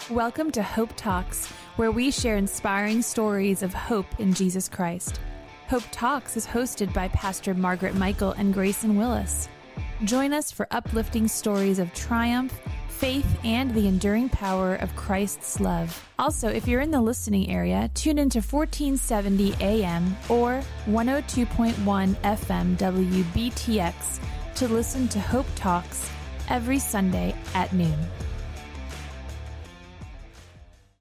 Welcome to Hope Talks, where we share inspiring stories of hope in Jesus Christ. Hope Talks is hosted by Pastor Margaret Michael and Grayson Willis. Join us for uplifting stories of triumph, faith, and the enduring power of Christ's love. Also, if you're in the listening area, tune into 1470 AM or 102.1 FM WBTX to listen to Hope Talks every Sunday at noon.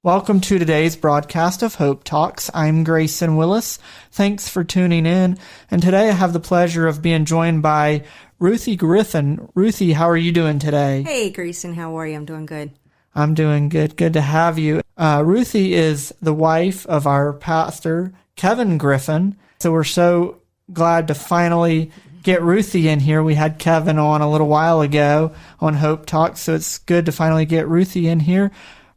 Welcome to today's broadcast of Hope Talks. I'm Grayson Willis. Thanks for tuning in. And today I have the pleasure of being joined by Ruthy Griffin. Ruthy, how are you doing today? Hey, Grayson. How are you? I'm doing good. I'm doing good. Good to have you. Ruthy is the wife of our pastor, Kevin Griffin. So we're so glad to finally get Ruthy in here. We had Kevin on a little while ago on Hope Talks, so it's good to finally get Ruthy in here.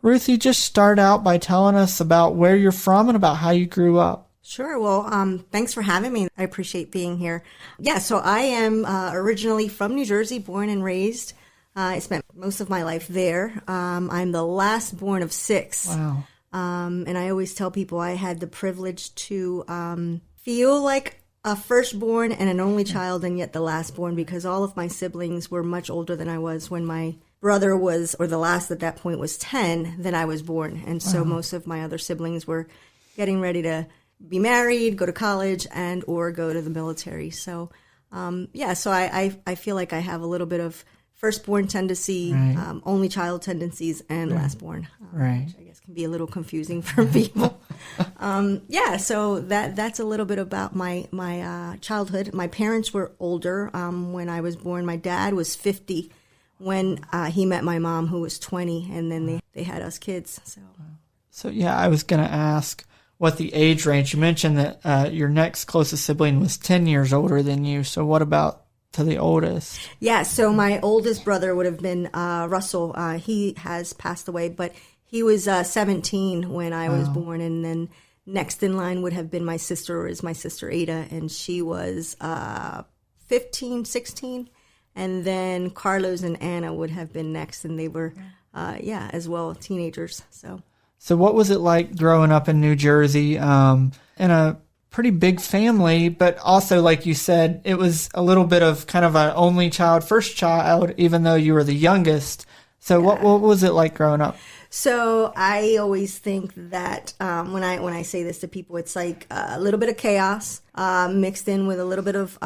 Ruthy, just start out by telling us about where you're from and about how you grew up. Sure. Well, thanks for having me. I appreciate being here. Yeah, so I am originally from New Jersey, born and raised. I spent most of my life there. I'm the last born of six. Wow. And I always tell people I had the privilege to feel like a firstborn and an only child and yet the lastborn, because all of my siblings were much older than I was when my brother was, or the last at that point was 10, then I was born. And so most of my other siblings were getting ready to be married, go to college, and or go to the military. So, so I feel like I have a little bit of firstborn tendency, Right. Only child tendencies, and lastborn, Right. which I guess can be a little confusing for people. So that's a little bit about my childhood. My parents were older when I was born. My dad was 50 when he met my mom, who was 20, and then they had us kids. So I was going to ask what the age range. You mentioned that your next closest sibling was 10 years older than you. So what about to the oldest? Yeah, so my oldest brother would have been Russell. He has passed away, but he was 17 when I was born, and then next in line would have been my sister Ada, and she was 15, 16. And then Carlos and Anna would have been next, and they were, as well, teenagers. So what was it like growing up in New Jersey in a pretty big family, but also, like you said, it was a little bit of kind of an only child, first child, even though you were the youngest. So what was it like growing up? So I always think that when I say this to people, it's like a little bit of chaos mixed in with a little bit of,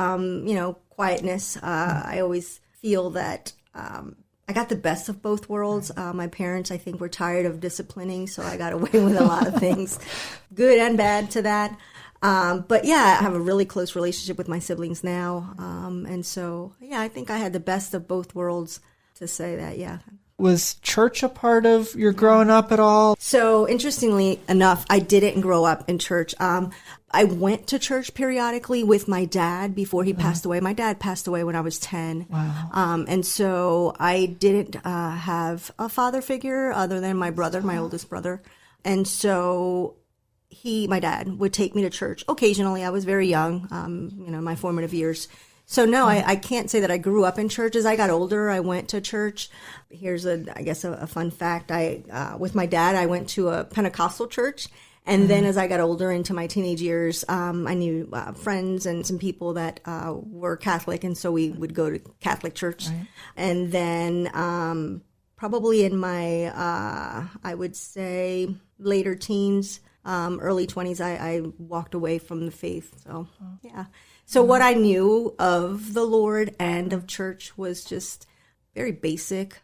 quietness. I always feel that I got the best of both worlds. My parents, I think, were tired of disciplining, so I got away with a lot of things, good and bad to that. But I have a really close relationship with my siblings now. And so, I think I had the best of both worlds to say that, Was church a part of your growing up at all? So interestingly enough, I didn't grow up in church. I went to church periodically with my dad before he passed away. My dad passed away when I was 10. Wow. And so I didn't have a father figure other than my brother, my oldest brother. And so my dad would take me to church occasionally. I was very young, my formative years. So no, I can't say that I grew up in church. As I got older, I went to church. Here's a fun fact. With my dad, I went to a Pentecostal church. And then as I got older into my teenage years, I knew friends and some people that were Catholic. And so we would go to Catholic church. Right. And then probably in my, I would say, later teens, early 20s, I walked away from the faith. So, So what I knew of the Lord and of church was just very basic.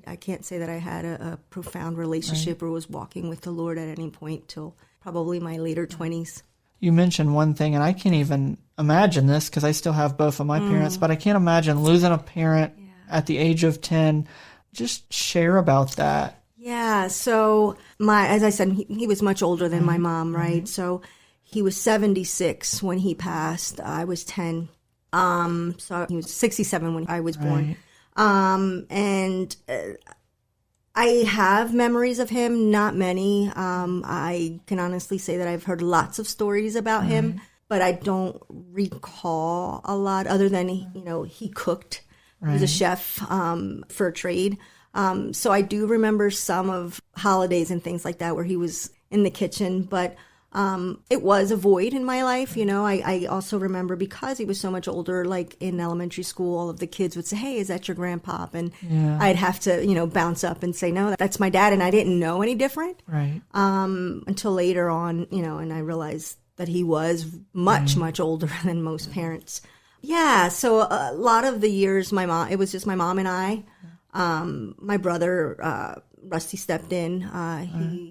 I can't say that I had a profound relationship or was walking with the Lord at any point till probably my later 20s. You mentioned one thing, and I can't even imagine this because I still have both of my parents, but I can't imagine losing a parent at the age of 10. Just share about that. Yeah, so as I said, he was much older than my mom, right? So he was 76 when he passed. I was 10. So he was 67 when I was born. And I have memories of him, not many. I can honestly say that I've heard lots of stories about him, but I don't recall a lot other than, he cooked. He was a chef for a trade. So I do remember some of holidays and things like that where he was in the kitchen, but it was a void in my life. I also remember, because he was so much older, like in elementary school, all of the kids would say, "Hey, is that your grandpop?" And I'd have to, bounce up and say, "No, that's my dad." And I didn't know any different. Right. Until later on, and I realized that he was much, much older than most parents. Yeah. So a lot of the years, it was just my mom and I. My brother, Rusty, stepped in.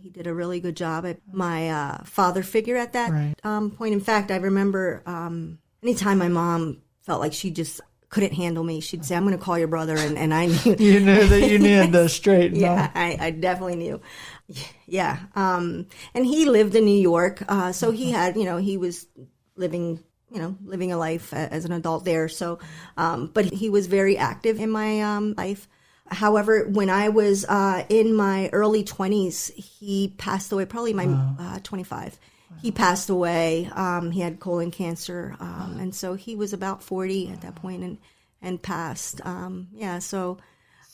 He did a really good job at my father figure at that point. In fact, I remember anytime my mom felt like she just couldn't handle me, she'd say, "I'm going to call your brother," and I knew. You knew that you needed to straighten up. I definitely knew. Yeah. And he lived in New York, so he had, he was living a life as an adult there. So, but he was very active in my life. However, when I was in my early 20s, he passed away, probably my 25. Wow. He passed away. He had colon cancer. And so he was about 40 at that point and passed. So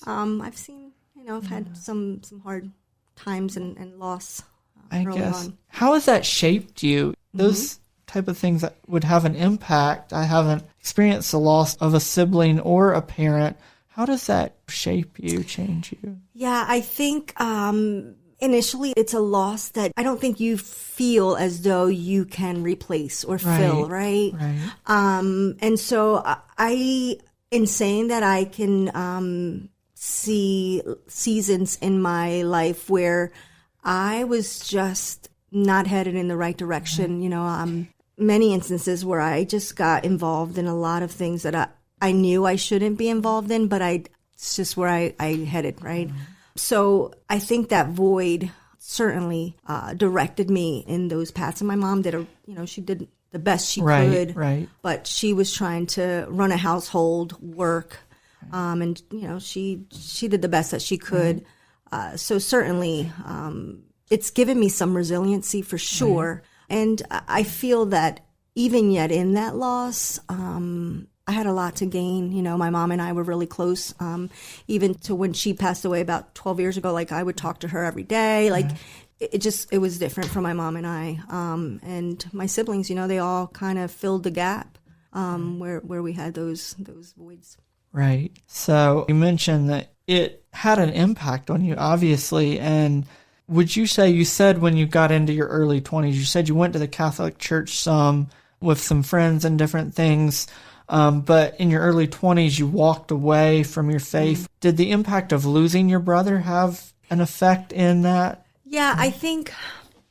I've seen, I've had some hard times and loss early on. How has that shaped you? Those type of things that would have an impact. I haven't experienced the loss of a sibling or a parent. How does that shape you, change you? Yeah, I think initially it's a loss that I don't think you feel as though you can replace or fill, right? And so in saying that, I can see seasons in my life where I was just not headed in the right direction. Many instances where I just got involved in a lot of things that I knew I shouldn't be involved in, but it's just where I headed, right? So I think that void certainly directed me in those paths. And my mom did she did the best she could, but she was trying to run a household, work, and she did the best that she could. So certainly, it's given me some resiliency for sure. And I feel that even yet in that loss, I had a lot to gain. My mom and I were really close, even to when she passed away about 12 years ago. Like, I would talk to her every day. Like, it was different for my mom and I. And my siblings, they all kind of filled the gap where we had those voids. Right. So you mentioned that it had an impact on you, obviously. And would you say, you said when you got into your early 20s, you said you went to the Catholic Church with some friends and different things. But in your early 20s, you walked away from your faith. Did the impact of losing your brother have an effect in that? Yeah, I think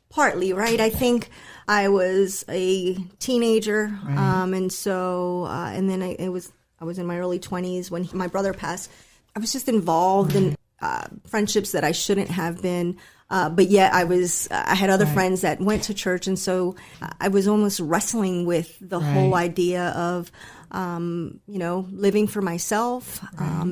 partly, right? I think I was a teenager, and so, and then I was in my early 20s when my brother passed. I was just involved in friendships that I shouldn't have been. But yet I had other friends that went to church. And so I was almost wrestling with the whole idea of, living for myself,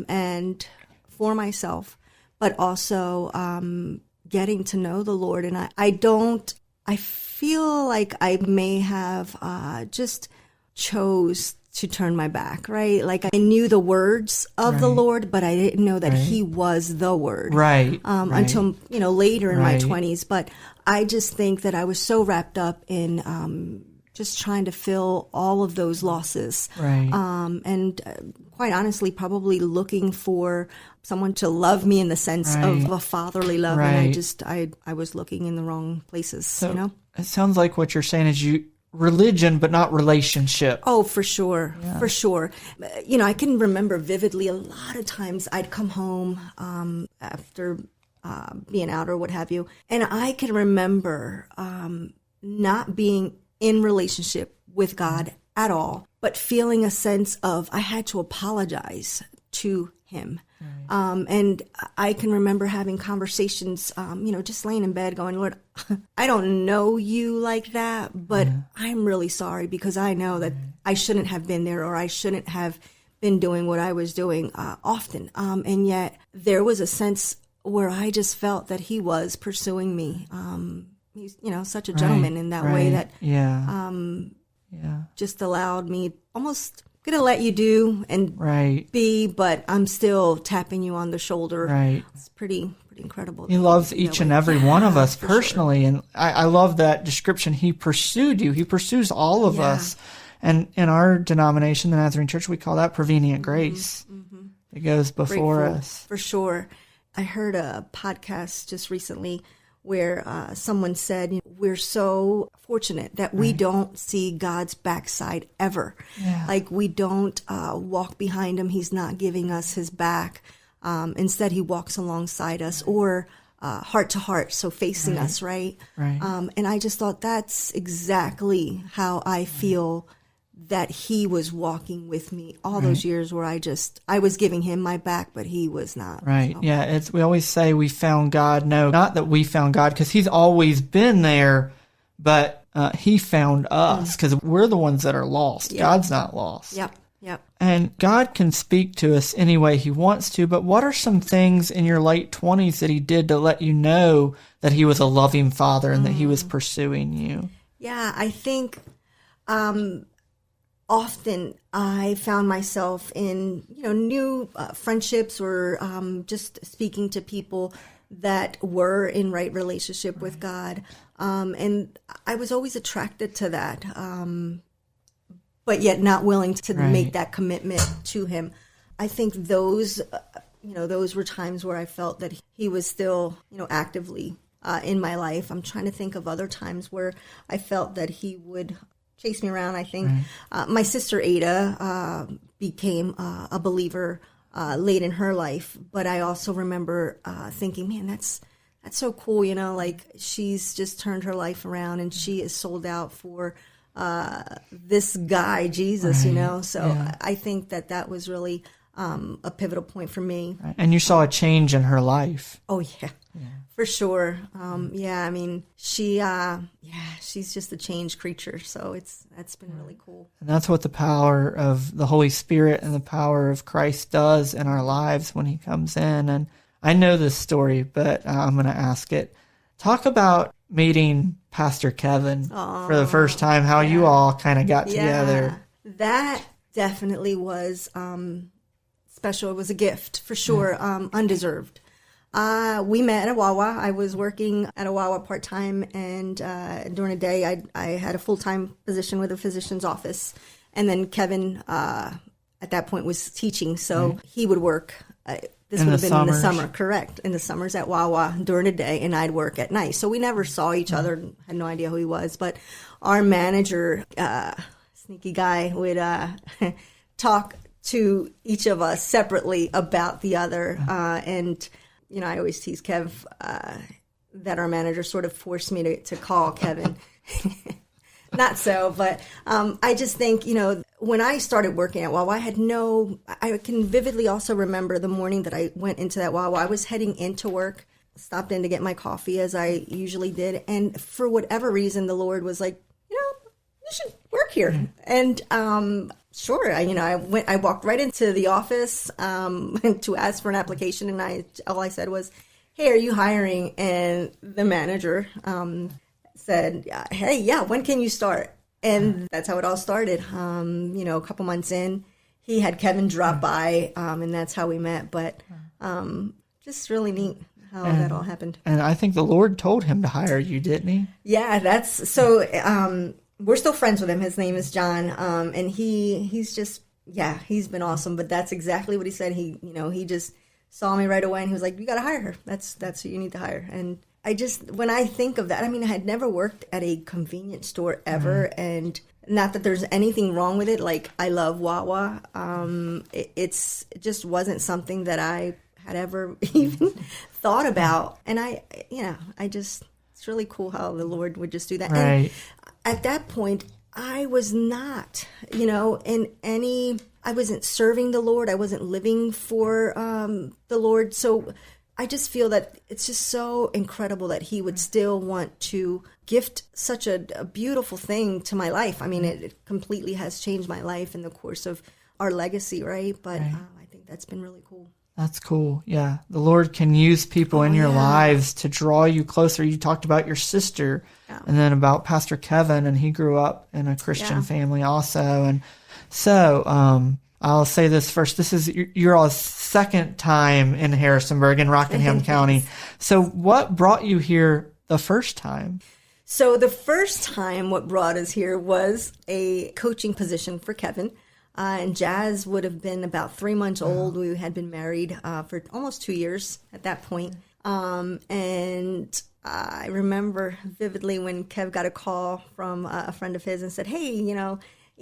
and for myself, but also, getting to know the Lord. And I feel like I may have, just chose to turn my back, right? Like, I knew the words of the Lord, but I didn't know that He was the Word. Until, later in my 20s. But I just think that I was so wrapped up in just trying to fill all of those losses. And quite honestly, probably looking for someone to love me in the sense of a fatherly love. And I was looking in the wrong places, So it sounds like what you're saying is religion, but not relationship. Oh, for sure. For sure. I can remember vividly a lot of times I'd come home after being out or what have you. And I can remember not being in relationship with God at all, but feeling a sense of I had to apologize to Him. And I can remember having conversations, just laying in bed going, Lord, I don't know you like that, but I'm really sorry because I know that I shouldn't have been there, or I shouldn't have been doing what I was doing often. And yet there was a sense where I just felt that He was pursuing me. He's, such a gentleman in that way that just allowed me almost going to let you do and Right. be, but I'm still tapping you on the shoulder. Right. It's pretty incredible. He loves each and every one of us for personally. And I love that description. He pursued you. He pursues all of us. And in our denomination, the Nazarene Church, we call that prevenient grace. It goes before us. For sure. I heard a podcast just recently where someone said, we're so fortunate that we don't see God's backside ever. Yeah. Like we don't walk behind him. He's not giving us his back. Instead, he walks alongside us or heart to heart, so facing us, right? Right. And I just thought that's exactly how I feel that he was walking with me all those years where I was giving him my back, but he was not. Right. So. Yeah. We always say we found God. No, not that we found God, because he's always been there, but he found us because we're the ones that are lost. Yep. God's not lost. Yep. And God can speak to us any way he wants to, but what are some things in your late 20s that he did to let you know that he was a loving father and that he was pursuing you? Yeah, I think often I found myself in, new friendships or just speaking to people that were in right relationship with God. And I was always attracted to that. But yet not willing to make that commitment to him. I think those were times where I felt that he was still, actively in my life. I'm trying to think of other times where I felt that he would chase me around. I think my sister Ada became a believer late in her life, but I also remember thinking, man, that's so cool. Like she's just turned her life around and she is sold out for this guy, Jesus, So I think that was really a pivotal point for me. Right. And you saw a change in her life. Oh, yeah. For sure. I mean, she's just a changed creature. So that's been really cool. And that's what the power of the Holy Spirit and the power of Christ does in our lives when he comes in. And I know this story, but I'm going to ask it. Talk about meeting Pastor Kevin for the first time, how you all kind of got together. That definitely was special. It was a gift, for sure, undeserved. We met at a Wawa. I was working at a Wawa part-time, and during the day, I had a full-time position with a physician's office. And then Kevin, at that point, was teaching, so he would work this would have been in the summer, correct. In the summers at Wawa during the day, and I'd work at night. So we never saw each other, had no idea who he was. But our manager, sneaky guy, would talk to each of us separately about the other. And, I always tease Kev that our manager sort of forced me to call Kevin. Not so, but I just think, when I started working at Wawa, I can vividly also remember the morning that I went into that Wawa. I was heading into work, stopped in to get my coffee as I usually did. And for whatever reason, the Lord was like, you should work here. And sure, I walked right into the office to ask for an application. And all I said was, hey, are you hiring? And the manager said, hey, yeah, when can you start? And that's how it all started. A couple months in, he had Kevin drop by, and that's how we met. But just really neat how that all happened. And I think the Lord told him to hire you, didn't he? Yeah, that's so. We're still friends with him. His name is John, and he's just he's been awesome. But that's exactly what he said. He just saw me right away, and he was like, "You got to hire her. That's who you need to hire." And when I think of that, I mean, I had never worked at a convenience store ever, and not that there's anything wrong with it. Like, I love Wawa. It just wasn't something that I had ever even thought about. And it's really cool how the Lord would just do that. Right. And at that point, I was not, I wasn't serving the Lord. I wasn't living for the Lord. So I just feel that it's just so incredible that he would still want to gift such a beautiful thing to my life. I mean, it completely has changed my life in the course of our legacy, right? But I think that's been really cool. That's cool. Yeah. The Lord can use people in your lives to draw you closer. You talked about your sister and then about Pastor Kevin, and he grew up in a Christian family also. And So, I'll say this first. This is your all's second time in Harrisonburg in Rockingham County. So what brought you here the first time? So the first time what brought us here was a coaching position for Kevin. And Jazz would have been about 3 months old. We had been married for almost 2 years at that point. And I remember vividly when Kev got a call from a friend of his and said, hey,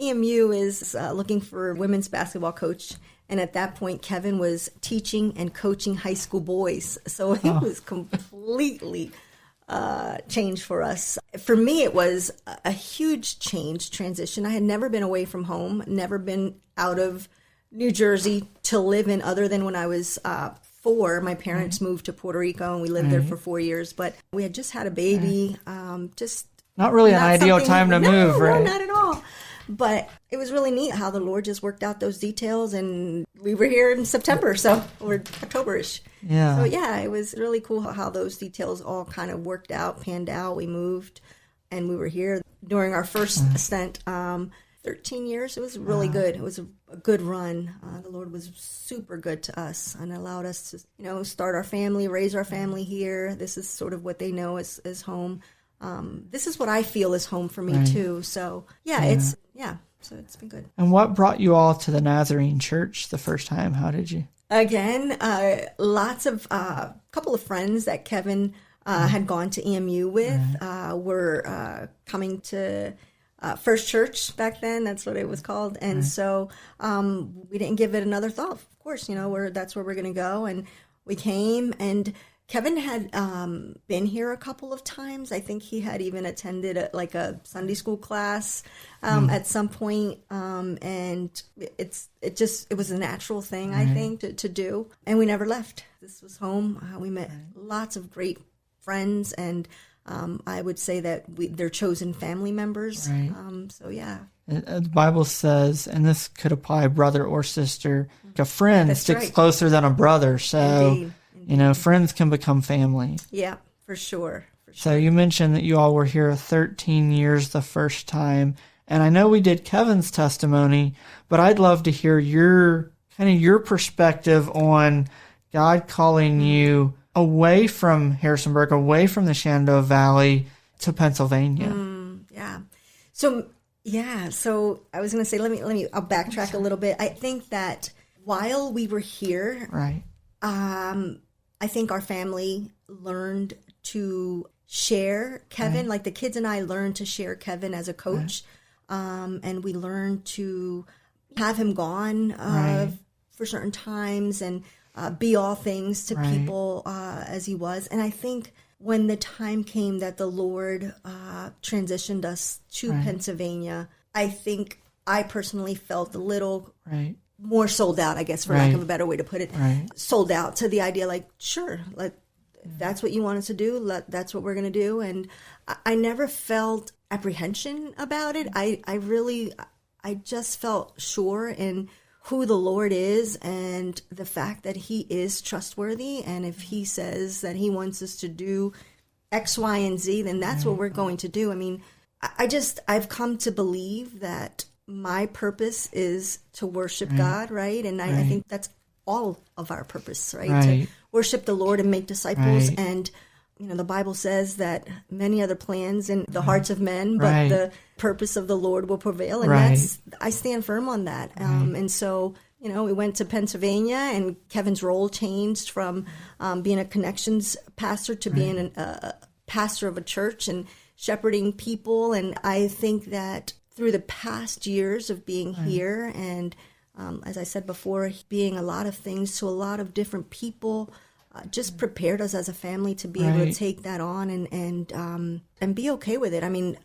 EMU is looking for a women's basketball coach. And at that point, Kevin was teaching and coaching high school boys. So it was completely changed for us. For me, it was a huge transition. I had never been away from home, never been out of New Jersey to live in other than when I was 4. My parents moved to Puerto Rico and we lived there for 4 years. But we had just had a baby, just not really an ideal time to move, right? No, not at all. But it was really neat how the Lord just worked out those details, and we were here in September, or October-ish. Yeah. So, it was really cool how those details all kind of worked out, panned out. We moved, and we were here during our first stint. 13 years, it was really good. It was a good run. The Lord was super good to us and allowed us to, start our family, raise our family here. This is sort of what they know as home. This is what I feel is home for me too. So so it's been good. And what brought you all to the Nazarene church the first time? How did you? Again, lots of couple of friends that Kevin had gone to EMU with were coming to First Church back then. That's what it was called. And so we didn't give it another thought. Of course, that's where we're going to go. And we came, and Kevin had been here a couple of times. I think he had even attended a Sunday school class at some point, and it was a natural thing, I think, to do. And we never left. This was home. We met lots of great friends, and I would say that they're chosen family members. Right. The Bible says, and this could apply brother or sister, a friend sticks closer than a brother. So. Indeed. Friends can become family. Yeah, for sure. So you mentioned that you all were here 13 years the first time. And I know we did Kevin's testimony, but I'd love to hear your perspective on God calling you away from Harrisonburg, away from the Shenandoah Valley to Pennsylvania. So I was going to say, I'll backtrack a little bit. I think that while we were here, I think our family learned to share Kevin, like the kids and I learned to share Kevin as a coach. And we learned to have him gone for certain times and be all things to people as he was. And I think when the time came that the Lord transitioned us to Pennsylvania, I think I personally felt a little more sold out, I guess, for lack of a better way to put it. Sold out to the idea, sure, if that's what you want us to do, that's what we're going to do. And I never felt apprehension about it. I just felt sure in who the Lord is and the fact that he is trustworthy. And if he says that he wants us to do X, Y, and Z, then that's what we're going to do. I mean, I've come to believe that my purpose is to worship God, right? And I think that's all of our purpose, right? To worship the Lord and make disciples. And, the Bible says that many other plans in the hearts of men, but the purpose of the Lord will prevail. And I stand firm on that. And so, we went to Pennsylvania, and Kevin's role changed from being a connections pastor to being a pastor of a church and shepherding people. And I think that through the past years of being here and, as I said before, being a lot of things to a lot of different people, just prepared us as a family to be able to take that on and be okay with it. I mean,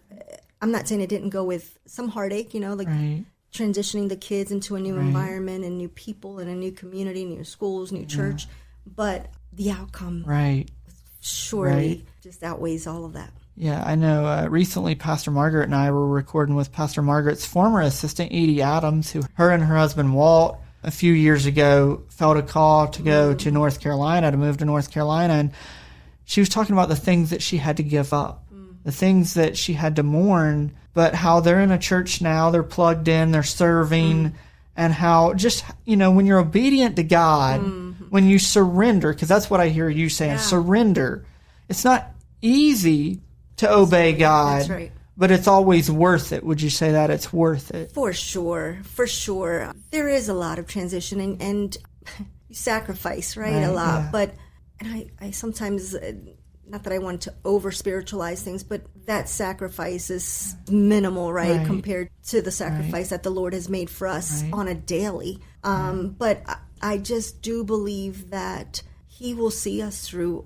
I'm not saying it didn't go with some heartache, transitioning the kids into a new environment and new people and a new community, new schools, new church, but the outcome surely just outweighs all of that. Yeah, I know. Recently, Pastor Margaret and I were recording with Pastor Margaret's former assistant, Edie Adams, who her and her husband, Walt, a few years ago, felt a call to go to North Carolina, to move to North Carolina. And she was talking about the things that she had to give up the things that she had to mourn, but how they're in a church now, they're plugged in, they're serving, and how just, when you're obedient to God, when you surrender, because that's what I hear you saying, surrender. It's not easy to obey God. That's right. But it's always worth it. Would you say that it's worth it? For sure. There is a lot of transition and you sacrifice, right? A lot. Yeah. But I sometimes, not that I want to over spiritualize things, but that sacrifice is minimal, right? Compared to the sacrifice that the Lord has made for us on a daily. But I just do believe that He will see us through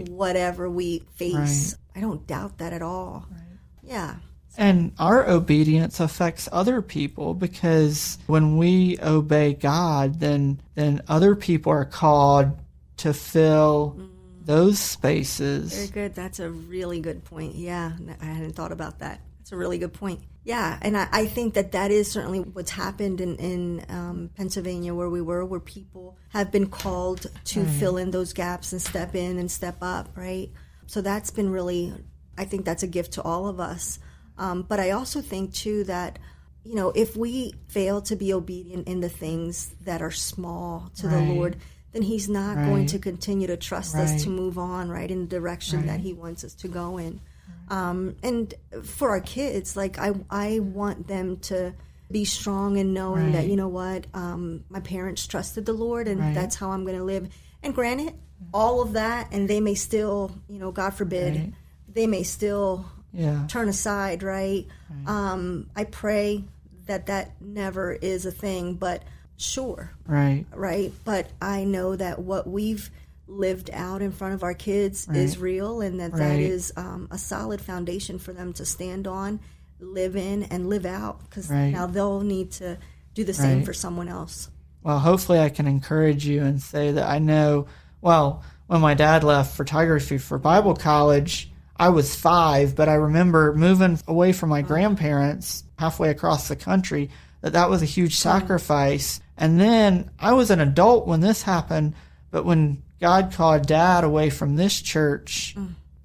whatever we face. I don't doubt that at all. Yeah. And our obedience affects other people, because when we obey God, then other people are called to fill those spaces. Very good. That's a really good point. Yeah, I hadn't thought about that. That's a really good point. Yeah, and I think that is certainly what's happened in Pennsylvania where people have been called to fill in those gaps and step in and step up, right? So that's been really, I think that's a gift to all of us. But I also think, too, that, if we fail to be obedient in the things that are small to the Lord, then He's not going to continue to trust us to move on, in the direction that He wants us to go in. And for our kids, I want them to be strong in knowing that, my parents trusted the Lord, and that's how I'm going to live. And granted, all of that, and they may still, God forbid, they may still turn aside, right? I pray that never is a thing, but sure. Right. But I know that what we've lived out in front of our kids is real, and that is a solid foundation for them to stand on, live in, and live out, because now they'll need to do the same for someone else. Well, hopefully I can encourage you and say that I know, when my dad left photography for Bible college, I was 5, but I remember moving away from my grandparents halfway across the country, that was a huge sacrifice. And then I was an adult when this happened, but when God called Dad away from this church,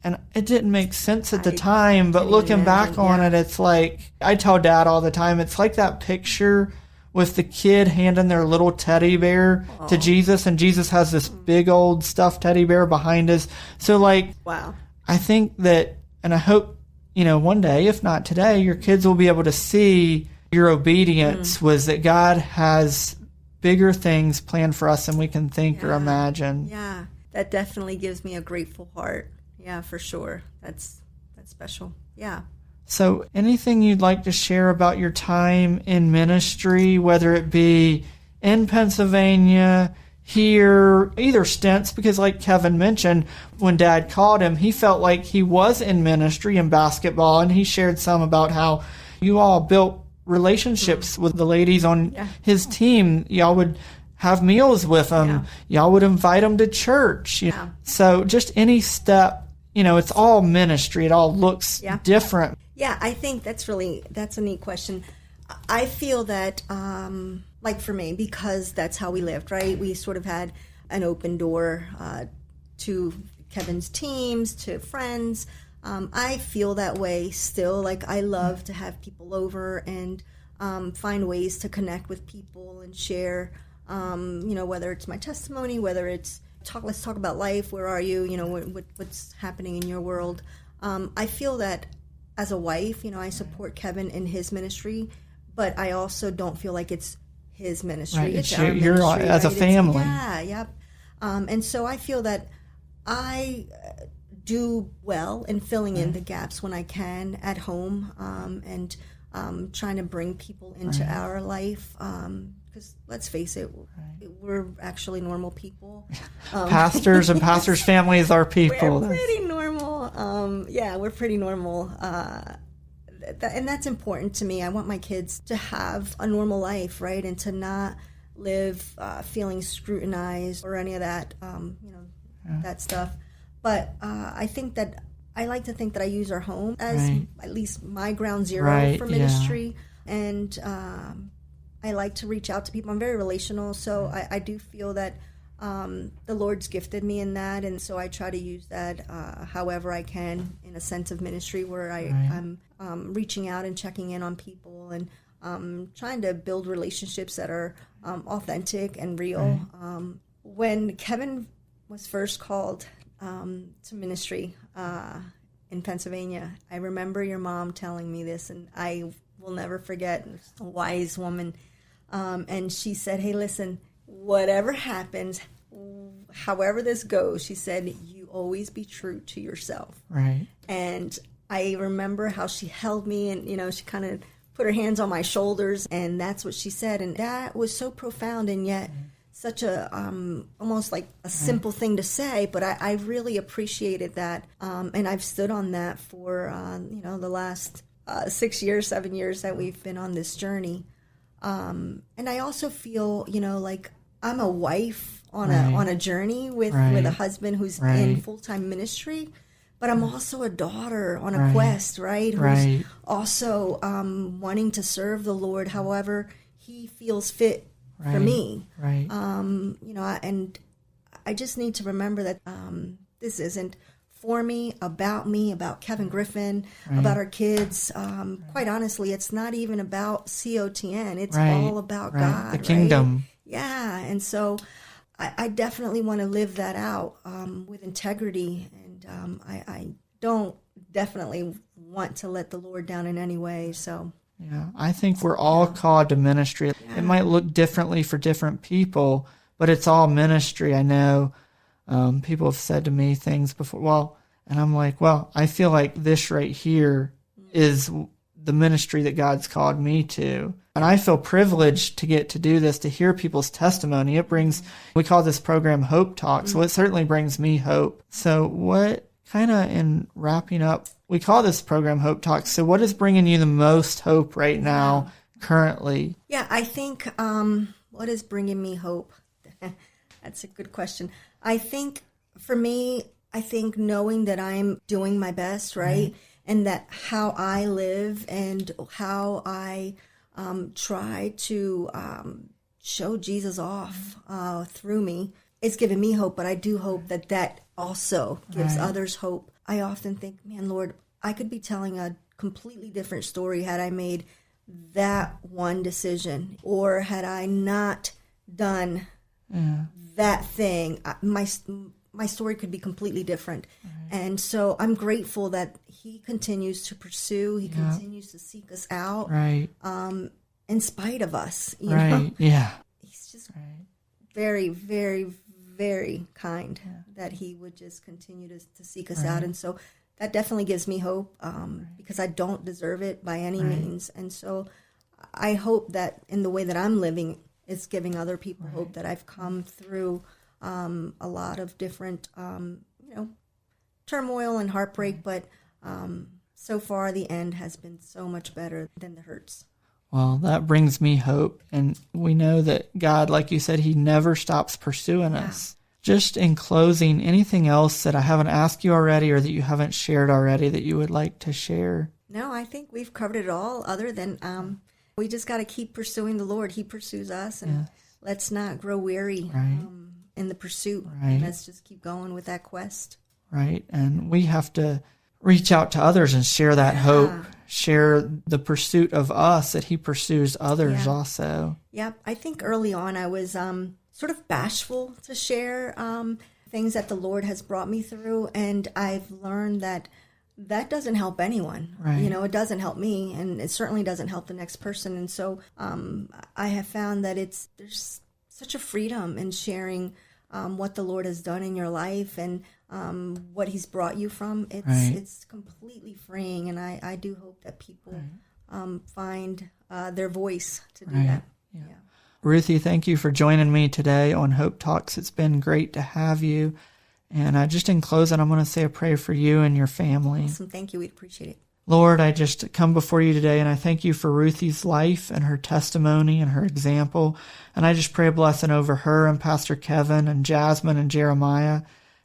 and it didn't make sense at the time, but looking back on it, it's like, I tell Dad all the time, it's like that picture with the kid handing their little teddy bear to Jesus, and Jesus has this big old stuffed teddy bear behind us. So wow. I think that, and I hope, one day, if not today, your kids will be able to see your obedience was that God has bigger things planned for us than we can think or imagine. Yeah, that definitely gives me a grateful heart. Yeah, for sure. That's special. Yeah. So anything you'd like to share about your time in ministry, whether it be in Pennsylvania, here, either stints, because like Kevin mentioned, when Dad called him, he felt like he was in ministry in basketball, and he shared some about how you all built relationships with the ladies on his team. Y'all would have meals with them. Y'all would invite them to church. So just any step, it's all ministry. It all looks different. Yeah, I think that's a neat question. I feel that, for me, because that's how we lived, right? We sort of had an open door to Kevin's teams, to friends. I feel that way still. I love to have people over and find ways to connect with people and share, whether it's my testimony, whether it's let's talk about life. Where are you? What's happening in your world? I feel that as a wife, I support Kevin in his ministry, but I also don't feel like it's his ministry. Right. It's our you're ministry, as a family. And so I feel that I do well in filling in the gaps when I can at home, and trying to bring people into our life. Because let's face it, we're actually normal people. Pastors and pastors' families are people. We're pretty normal. We're pretty normal. And that's important to me. I want my kids to have a normal life, right? And to not live feeling scrutinized or any of that, that stuff. But I like to think that I use our home as at least my ground zero for ministry. And I like to reach out to people. I'm very relational, so I do feel that the Lord's gifted me in that, and so I try to use that however I can in a sense of ministry where I'm reaching out and checking in on people and trying to build relationships that are authentic and real. When Kevin was first called to ministry in Pennsylvania, I remember your mom telling me this, and I will never forget. A wise woman, and she said, "Hey, listen, whatever happens, however this goes," she said, "you always be true to yourself." Right. And I remember how she held me, and she kind of put her hands on my shoulders, and that's what she said, and that was so profound, and yet such a almost like a simple thing to say, but I really appreciated that, and I've stood on that for the last 6 years, 7 years that we've been on this journey, and I also feel like I'm a wife on a journey with a husband who's in full-time ministry, but I'm also a daughter on a quest, right? Who's also wanting to serve the Lord however he feels fit for me. And I just need to remember that this isn't for me, about Kevin Griffin, about our kids. Quite honestly, it's not even about COTN. It's all about God. The kingdom. Yeah, and so I definitely want to live that out with integrity, and I don't definitely want to let the Lord down in any way, so... Yeah, I think we're all called to ministry. Yeah. It might look differently for different people, but it's all ministry. I know people have said to me things before, and I'm like, I feel like this right here is the ministry that God's called me to. And I feel privileged to get to do this, to hear people's testimony. We call this program Hope Talks, so it certainly brings me hope. So what kind of in wrapping up, we call this program Hope Talks. So what is bringing you the most hope right now, currently? Yeah, I think what is bringing me hope? That's a good question. I think for me, knowing that I'm doing my best, right? And that how I live and how I try to show Jesus off through me is giving me hope. But I do hope that also gives others hope. I often think, man, Lord, I could be telling a completely different story had I made that one decision, or had I not done that thing. My story could be completely different. And so I'm grateful that he continues to pursue, he continues to seek us out, in spite of us. You know? Yeah. He's just very, very, very kind that he would just continue to seek us out. And so that definitely gives me hope, because I don't deserve it by any means. And so I hope that in the way that I'm living, it's giving other people hope that I've come through a lot of different, turmoil and heartbreak, but so far the end has been so much better than the hurts. Well, that brings me hope, and we know that God, like you said, he never stops pursuing us. Just in closing, anything else that I haven't asked you already or that you haven't shared already that you would like to share? No, I think we've covered it all, other than we just got to keep pursuing the Lord. He pursues us, and let's not grow weary in the pursuit. Let's just keep going with that quest. And we have to reach out to others and share that hope, share the pursuit of us, that he pursues others also. I think early on I was sort of bashful to share things that the Lord has brought me through, and I've learned that doesn't help anyone. It doesn't help me, and it certainly doesn't help the next person. And so I have found that there's such a freedom in sharing what the Lord has done in your life and what he's brought you from. It's completely freeing, and I do hope that people find their voice to do that. Ruthy, thank you for joining me today on Hope Talks. It's been great to have you. And just in closing, I'm going to say a prayer for you and your family. Awesome. Thank you. We'd appreciate it. Lord, I just come before you today, and I thank you for Ruthy's life and her testimony and her example. And I just pray a blessing over her and Pastor Kevin and Jasmine and Jeremiah.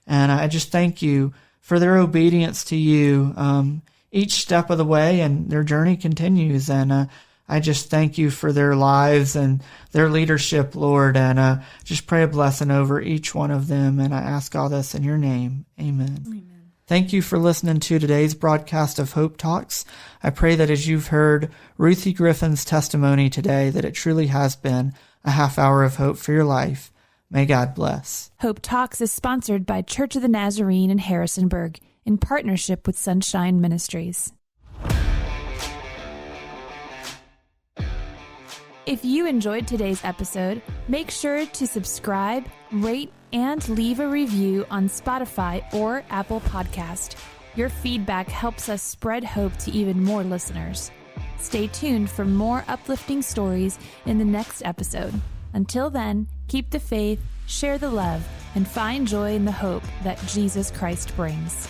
And I just thank you for their obedience to you each step of the way, and their journey continues. And I just thank you for their lives and their leadership, Lord, and just pray a blessing over each one of them. And I ask all this in your name. Amen. Amen. Thank you for listening to today's broadcast of Hope Talks. I pray that as you've heard Ruthy Griffin's testimony today, that it truly has been a half hour of hope for your life. May God bless. Hope Talks is sponsored by Church of the Nazarene in Harrisonburg in partnership with Sunshine Ministries. If you enjoyed today's episode, make sure to subscribe, rate, and leave a review on Spotify or Apple Podcast. Your feedback helps us spread hope to even more listeners. Stay tuned for more uplifting stories in the next episode. Until then, keep the faith, share the love, and find joy in the hope that Jesus Christ brings.